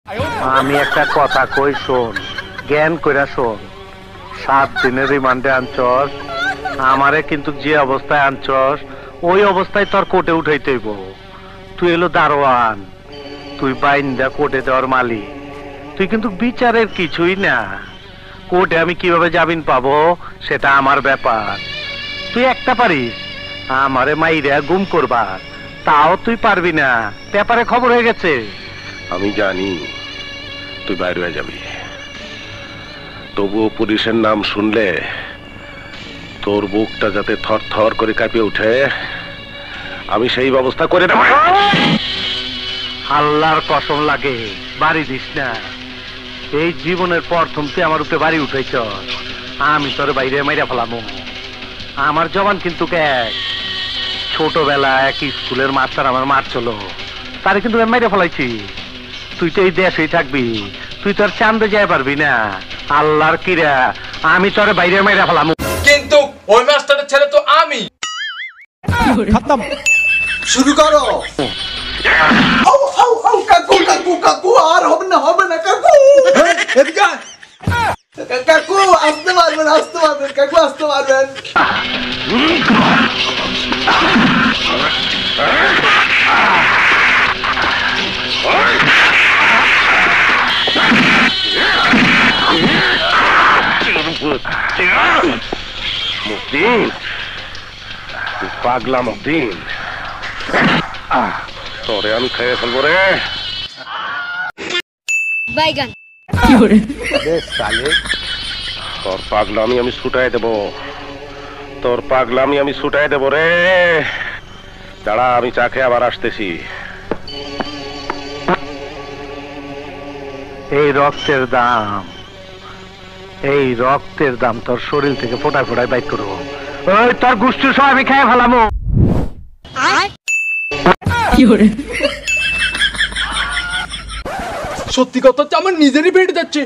আমি একটা কথা কই শোন, জ্ঞান কইরা শোন। 7 দিনের রিমান্ডে আনছস আমারে, কিন্তু যে অবস্থায় আনছস ওই অবস্থায় তোর কোর্টে উঠাইতে হইব। তুই এলো দারোয়ান, তুই বাইন্দা কোর্টে দেওয়ার মালিক, তুই কিন্তু বিচারের কিছুই না। কোর্টে আমি কিভাবে জামিন পাবো সেটা আমার ব্যাপার। তুই একটা পারিস আমারে মাইরা গুম করবার, তাও তুই পারবি না। পেপারে খবর হয়ে গেছে। আমি জানি তুই বাইরে হয়ে যাবি, তবুও পুলিশের নাম শুনলে তোর বুকটা যাতে থর থর করে কাঁপিয়ে উঠে, আমি সেই ব্যবস্থা করে দেব। আল্লাহর কসম লাগে বাড়ি দিস না। এই জীবনের প্রথম তুই আমার উপরে বাড়ি উঠাইছ, আমি তোর বাইরে মাইরা ফেলামো। আমার জবান কিন্তু এক। ছোটবেলা এক স্কুলের মাস্টার আমার মারছিল, তারে কিন্তু আমি মাইরা ফেলাইছি। তুই তো এই দেশেই থাকবি, তুই তোর চান্দে যাই পারবি না। আল্লাহর কিরা আমি তোর বাইরে মাইরা ফেলামো। কিন্তু ওই মাস্টারের ছেলে তো আমি। খতম, শুরু করো। কাকু কাকু কাকু, আর হবে না কাকু। এদিকে কাকু, আসতে পারবেন কাকু, আসতে পারবেন। মুদ্দিন, তুই পাগলা মুদ্দিন, তোরে আমি খেয়ে ফেলবো রে। বাইগান তোর পাগলামি আমি ছুটাই দেবো, তোর পাগলামি আমি ছুটাই দেবো রে। দাঁড়া, আমি চা খেয়ে আবার আসতেছি। এই রক্তের দাম, এই রক্তের দাম তোর শরীর থেকে ফোটায় ফোটায় বাইক করবো। ওই তোর গুষ্টি সব আমি খেয়ে ফেলামো। সত্যি কথা হচ্ছে আমার নিজেরই পেটে যাচ্ছে।